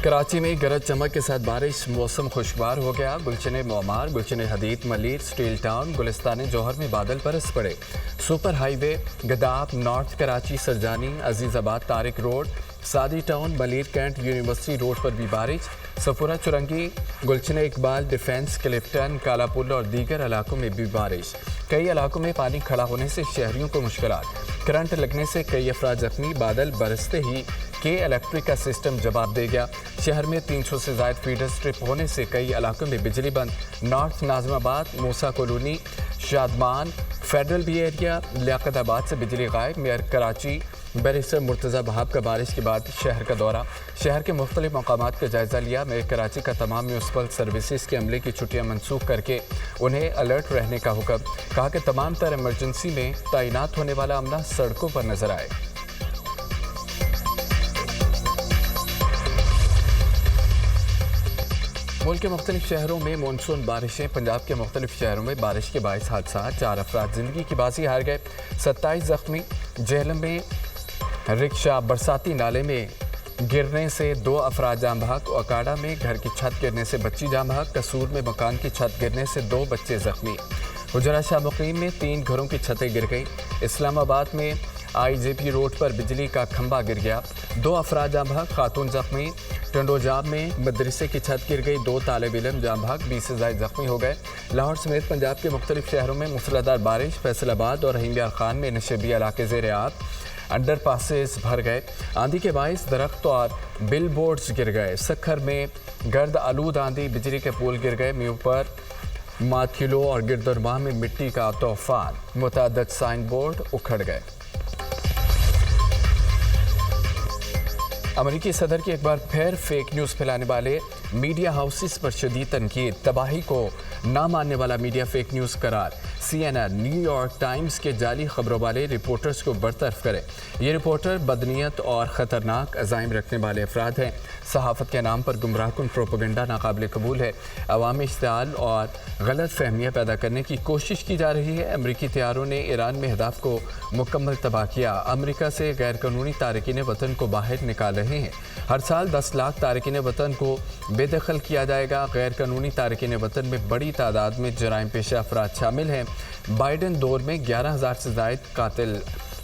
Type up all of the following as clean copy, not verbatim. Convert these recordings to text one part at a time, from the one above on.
کراچی میں گرج چمک کے ساتھ بارش، موسم خوشگوار ہو گیا۔ گلشن معمار، گلشن حدید، ملیر، سٹیل ٹاؤن، گلستان جوہر میں بادل برس پڑے۔ Super highway, Gadap, north Karachi, Surjani, Azizabad, Tariq road, Saadi town, Malir cantt, university road پر بھی بارش۔ سفورہ چرنگی، گلشن اقبال، ڈیفنس، کلفٹن، کالا پل اور دیگر علاقوں میں بھی بارش۔ کئی علاقوں میں پانی کھڑا ہونے سے شہریوں کو مشکلات۔ کرنٹ لگنے سے کئی افراد زخمی۔ بادل برستے ہی کے الیکٹرک کا سسٹم جواب دے گیا۔ شہر میں 300 سے زائد فیڈر سٹرپ ہونے سے کئی علاقوں میں بجلی بند۔ North Nazimabad, Musa colony, Shadman, federal B area, Liaquatabad سے بجلی غائب۔ میئر کراچی بیرسٹر مرتضی بہاب کا بارش کے بعد شہر کا دورہ۔ شہر کے مختلف مقامات کا جائزہ لیا۔ میئر کراچی کا تمام میونسپل سروسز کے عملے کی چھٹیاں منسوخ کر کے انہیں الرٹ رہنے کا حکم۔ کہا کہ تمام تر ایمرجنسی میں تعینات ہونے والا عملہ سڑکوں پر نظر آئے۔ ملک کے مختلف شہروں میں مونسون بارشیں۔ پنجاب کے مختلف شہروں میں بارش کے باعث حادثات، 4 افراد زندگی کی بازی ہار گئے، 27 زخمی۔ جہلم میں رکشہ برساتی نالے میں گرنے سے 2 افراد جاں بحق۔ اوکاڑا میں گھر کی چھت گرنے سے بچی جاں بحق۔ قصور میں مکان کی چھت گرنے سے 2 بچے زخمی۔ حجرہ شاہ مقیم میں 3 گھروں کی چھتیں گر گئیں۔ اسلام آباد میں آئی جے پی روڈ پر بجلی کا کھمبا گر گیا، 2 افراد جاں بحق، خاتون زخمی۔ ٹنڈوجاب میں مدرسے کی چھت گر گئی، 2 طالب علم جاں بحق، 20 سے زائد زخمی ہو گئے۔ لاہور سمیت پنجاب کے مختلف شہروں میں موسلادھار بارش۔ فیصل آباد اور رحیم یار خان میں نشیبی علاقے زیر آب، انڈر پاسز بھر گئے۔ آندھی کے باعث درخت اور بل بورڈز گر گئے۔ سکھر میں گرد آلود آندھی، بجلی کے پول گر گئے۔ میو پر ماتھیلو اور گردرماہ میں مٹی کا طوفان، متعدد سائن بورڈ اکھڑ گئے۔ امریکی صدر کی ایک بار پھر فیک نیوز پھیلانے والے میڈیا ہاؤسز پر شدید تنقید۔ تباہی کو نہ ماننے والا میڈیا فیک نیوز قرار۔ C N N, New York Times کے جعلی خبروں والے رپورٹرز کو برطرف کرے۔ یہ رپورٹر بدنیت اور خطرناک عزائم رکھنے والے افراد ہیں۔ صحافت کے نام پر گمراہ کن پروپیگنڈا ناقابل قبول ہے۔ عوامی اشتعال اور غلط فہمیاں پیدا کرنے کی کوشش کی جا رہی ہے۔ امریکی طیاروں نے ایران میں اہداف کو مکمل تباہ کیا۔ امریکہ سے غیر قانونی تارکین وطن کو باہر نکال رہے ہیں۔ ہر سال 10 لاکھ تارکین وطن کو بے دخل کیا جائے گا۔ غیر قانونی تارکین وطن میں بڑی تعداد میں جرائم پیشہ افراد شامل ہیں۔ بائیڈن دور میں 11,000 سے زائد قاتل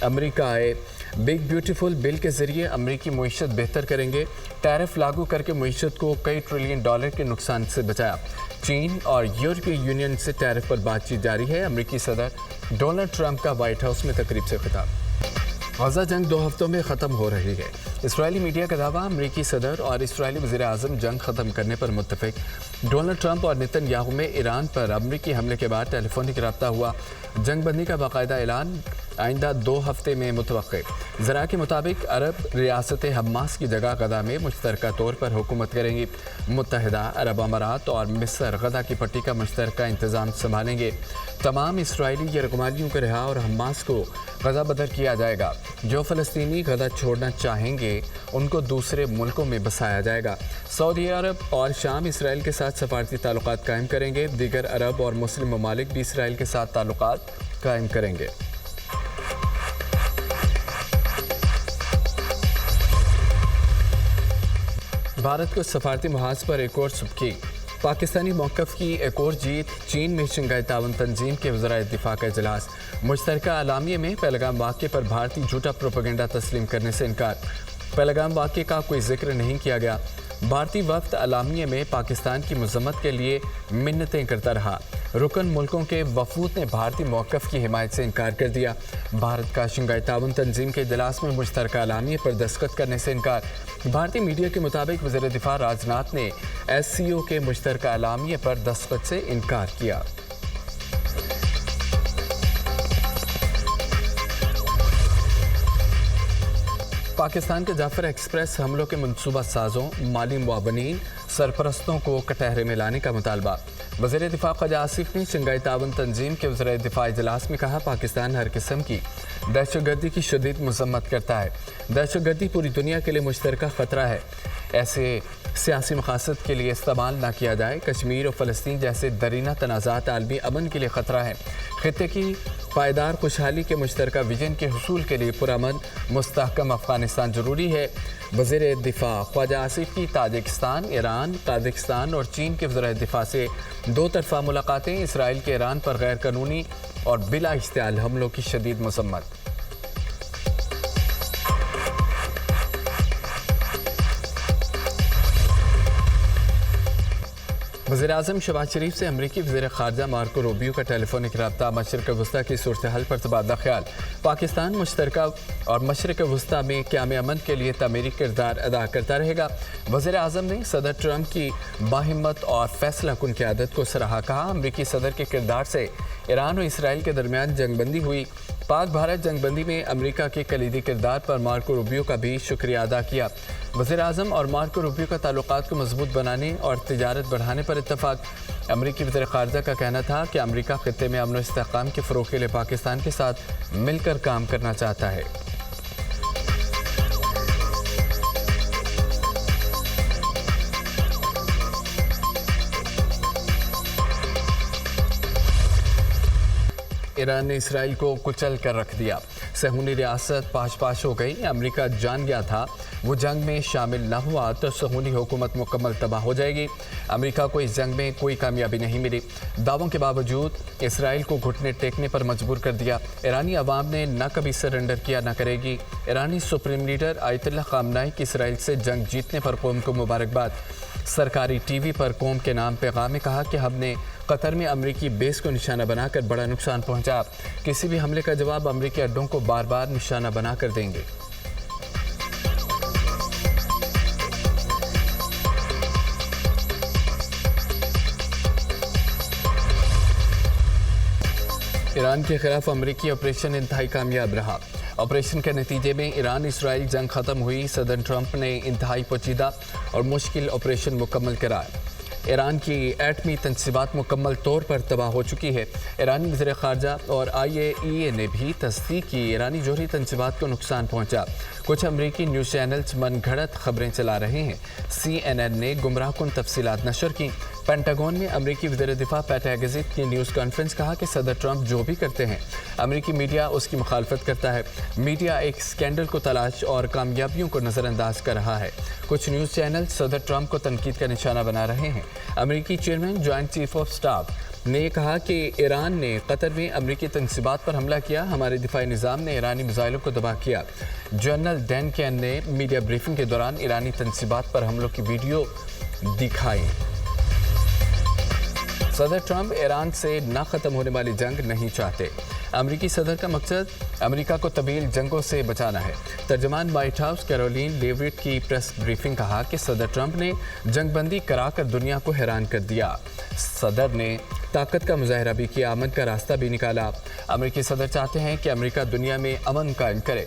امریکہ آئے۔ بگ بیوٹیفل بل کے ذریعے امریکی معیشت بہتر کریں گے۔ ٹیرف لاگو کر کے معیشت کو کئی ٹریلین ڈالر کے نقصان سے بچایا۔ چین اور یورپی یونین سے ٹیرف پر بات چیت جاری ہے۔ امریکی صدر ڈونلڈ ٹرمپ کا وائٹ ہاؤس میں تقریب سے خطاب۔ غزہ جنگ 2 ہفتوں میں ختم ہو رہی ہے۔ اسرائیلی میڈیا کا دعویٰ، امریکی صدر اور اسرائیلی وزیر اعظم جنگ ختم کرنے پر متفق۔ ڈونلڈ ٹرمپ اور نیتن یاہو میں ایران پر امریکی حملے کے بعد ٹیلی فونک رابطہ ہوا۔ جنگ بندی کا باقاعدہ اعلان آئندہ 2 ہفتے میں متوقع۔ ذرائع کے مطابق عرب ریاستیں حماس کی جگہ غزہ میں مشترکہ طور پر حکومت کریں گی۔ متحدہ عرب امارات اور مصر غزہ کی پٹی کا مشترکہ انتظام سنبھالیں گے۔ تمام اسرائیلی یرغمالیوں کو رہا اور حماس کو غزہ بدر کیا جائے گا۔ جو فلسطینی غزہ چھوڑنا چاہیں گے ان کو دوسرے ملکوں میں بسایا جائے گا۔ سعودی عرب اور شام اسرائیل کے ساتھ سفارتی تعلقات قائم کریں گے۔ دیگر عرب اور مسلم ممالک بھی اسرائیل کے ساتھ تعلقات قائم کریں گے۔ بھارت کو سفارتی محاذ پر ایک اور سبکی۔ پاکستانی موقف کی ایک اور جیت۔ چین میں شنگھائی تعاون تنظیم کے وزرائے دفاع کا اجلاس۔ مشترکہ اعلامیے میں پہلگام واقعے پر بھارتی جھوٹا پروپیگنڈا تسلیم کرنے سے انکار۔ پہلگام واقعے کا کوئی ذکر نہیں کیا گیا۔ بھارتی وفد اعلامیے میں پاکستان کی مذمت کے لیے منتیں کرتا رہا۔ رکن ملکوں کے وفود نے بھارتی موقف کی حمایت سے انکار کر دیا۔ بھارت کا شنگھائی تعاون تنظیم کے اجلاس میں مشترکہ اعلامیے پر دستخط کرنے سے انکار۔ بھارتی میڈیا کے مطابق وزیر دفاع راجناتھ نے ایس سی او کے مشترکہ اعلامیے پر دستخط سے انکار کیا۔ پاکستان کے جعفر ایکسپریس حملوں کے منصوبہ سازوں، مالی معاونین، سرپرستوں کو کٹہرے میں لانے کا مطالبہ۔ وزیر دفاع خواجہ آصف نے شنگھائی تعاون تنظیم کے وزرائے دفاع اجلاس میں کہا، پاکستان ہر قسم کی دہشت گردی کی شدید مذمت کرتا ہے۔ دہشت گردی پوری دنیا کے لیے مشترکہ خطرہ ہے۔ ایسے سیاسی مقاصد کے لیے استعمال نہ کیا جائے۔ کشمیر اور فلسطین جیسے درینہ تنازعات عالمی امن کے لیے خطرہ ہیں۔ خطے کی پائیدار خوشحالی کے مشترکہ ویژن کے حصول کے لیے پرامن مستحکم افغانستان ضروری ہے۔ وزیر دفاع خواجہ آصف کی تاجکستان، ایران، قازقستان اور چین کے وزراء دفاع سے دو طرفہ ملاقاتیں۔ اسرائیل کے ایران پر غیر قانونی اور بلا اشتعال حملوں کی شدید مذمت۔ وزیراعظم شہباز شریف سے امریکی وزیر خارجہ مارکو روبیو کا ٹیلی فونک رابطہ۔ مشرق وسطیٰ کی صورتحال پر تبادلہ خیال۔ پاکستان مشترکہ اور مشرق وسطیٰ میں قیام امن کے لیے تعمیری کردار ادا کرتا رہے گا۔ وزیر اعظم نے صدر ٹرمپ کی باہمت اور فیصلہ کن قیادت کو سراہا۔ کہا امریکی صدر کے کردار سے ایران اور اسرائیل کے درمیان جنگ بندی ہوئی۔ پاک بھارت جنگ بندی میں امریکہ کے کلیدی کردار پر مارکو روبیو کا بھی شکریہ ادا کیا۔ وزیر اعظم اور مارکو روبیو کا تعلقات کو مضبوط بنانے اور تجارت بڑھانے پر اتفاق۔ امریکی وزیر خارجہ کا کہنا تھا کہ امریکہ خطے میں امن و استحکام کے فروغ کے لیے پاکستان کے ساتھ مل کر کام کرنا چاہتا ہے۔ ایران نے اسرائیل کو کچل کر رکھ دیا۔ صہیونی ریاست پاش پاش ہو گئی۔ امریکہ جان گیا تھا وہ جنگ میں شامل نہ ہوا تو صہیونی حکومت مکمل تباہ ہو جائے گی۔ امریکہ کو اس جنگ میں کوئی کامیابی نہیں ملی۔ دعووں کے باوجود اسرائیل کو گھٹنے ٹیکنے پر مجبور کر دیا۔ ایرانی عوام نے نہ کبھی سرنڈر کیا نہ کرے گی۔ ایرانی سپریم لیڈر آیت اللہ خامنہئی کی اسرائیل سے جنگ جیتنے پر قوم کو مبارکباد۔ سرکاری ٹی وی پر قوم کے نام پیغام میں کہا کہ ہم نے قطر میں امریکی بیس کو نشانہ بنا کر بڑا نقصان پہنچا۔ کسی بھی حملے کا جواب امریکی اڈوں کو بار بار نشانہ بنا کر دیں گے۔ ایران کے خلاف امریکی آپریشن انتہائی کامیاب رہا۔ آپریشن کے نتیجے میں ایران اسرائیل جنگ ختم ہوئی۔ صدر ٹرمپ نے انتہائی پیچیدہ اور مشکل آپریشن مکمل کرا۔ ایران کی ایٹمی تنصیبات مکمل طور پر تباہ ہو چکی ہے۔ ایرانی وزیر خارجہ اور IAEA نے بھی تصدیق کی ایرانی جوہری تنصیبات کو نقصان پہنچا۔ کچھ امریکی نیوز چینلز من گھڑت خبریں چلا رہے ہیں۔ CNN نے گمراہ کن تفصیلات نشر کی۔ پینٹاگون میں امریکی وزیر دفاع پیٹ ہیگزیت کی نیوز کانفرنس کہا کہ صدر ٹرمپ جو بھی کرتے ہیں امریکی میڈیا اس کی مخالفت کرتا ہے۔ میڈیا ایک سکینڈل کو تلاش اور کامیابیوں کو نظر انداز کر رہا ہے۔ کچھ نیوز چینل صدر ٹرمپ کو تنقید کا نشانہ بنا رہے ہیں۔ امریکی chairman joint chief of staff نے یہ کہا کہ ایران نے قطر میں امریکی تنصیبات پر حملہ کیا۔ ہمارے دفاعی نظام نے ایرانی میزائلوں کو تباہ کیا۔ جنرل ڈین کین نے میڈیا بریفنگ کے دوران ایرانی تنصیبات پر حملوں کی ویڈیو دکھائی۔ صدر ٹرمپ ایران سے نہ ختم ہونے والی جنگ نہیں چاہتے۔ امریکی صدر کا مقصد امریکہ کو طویل جنگوں سے بچانا ہے۔ ترجمان وائٹ ہاؤس کیرولین لیوٹ کی پریس بریفنگ کہا کہ صدر ٹرمپ نے جنگ بندی کرا کر دنیا کو حیران کر دیا۔ صدر نے طاقت کا مظاہرہ بھی کیا، امن کا راستہ بھی نکالا۔ امریکی صدر چاہتے ہیں کہ امریکہ دنیا میں امن قائم کرے۔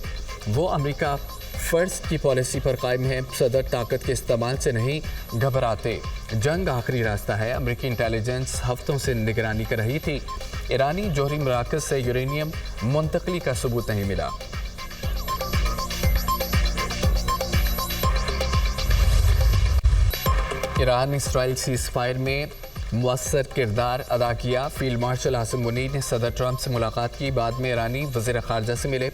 وہ امریکہ فرسٹ کی پالیسی پر قائم ہے۔ صدر طاقت کے استعمال سے نہیں گھبراتے۔ جنگ آخری راستہ ہے۔ امریکی انٹیلیجنس ہفتوں سے نگرانی کر رہی تھی۔ ایرانی جوہری مراکز سے یورینیم منتقلی کا ثبوت نہیں ملا۔ ایران اسرائیل سیز فائر میں مؤثر کردار ادا کیا۔ فیلڈ مارشل عاصم منیر نے صدر ٹرمپ سے ملاقات کی۔ بعد میں ایرانی وزیر خارجہ سے ملے۔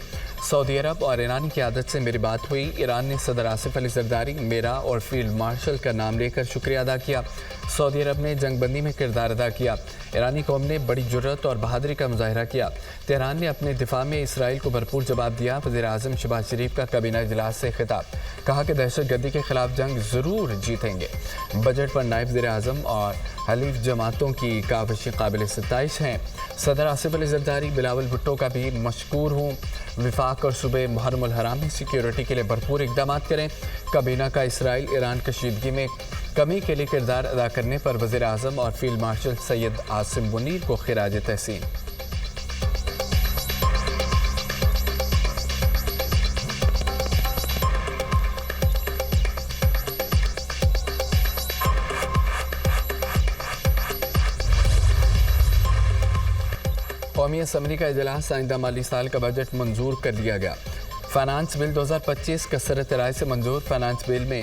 سعودی عرب اور ایرانی قیادت سے میری بات ہوئی۔ ایران نے صدر آصف علی زرداری، میرا اور فیلڈ مارشل کا نام لے کر شکریہ ادا کیا۔ سعودی عرب نے جنگ بندی میں کردار ادا کیا۔ ایرانی قوم نے بڑی جرأت اور بہادری کا مظاہرہ کیا۔ تہران نے اپنے دفاع میں اسرائیل کو بھرپور جواب دیا۔ وزیر اعظم شہباز شریف کا کابینہ اجلاس سے خطاب، کہا کہ دہشت گردی کے خلاف جنگ ضرور جیتیں گے۔ بجٹ پر نائب وزیر اعظم اور حلیف جماعتوں کی کاوشیں قابل ستائش ہیں۔ صدر آصف علی زرداری، بلاول بھٹو کا بھی مشکور ہوں۔ وفاق اور صوبے محرم الحرام میں سیکیورٹی کے لیے بھرپور اقدامات کریں۔ کابینہ کا اسرائیل ایران کشیدگی میں کمی کے لیے کردار ادا کرنے پر وزیر اعظم اور فیلڈ مارشل سید عاصم منیر کو خراج تحسین۔ قومی اسمبلی کا اجلاس آئندہ مالی سال کا بجٹ منظور کر لیا گیا۔ فائنانس بل 2025 کثرت رائے سے منظور۔ فائنانس بل میں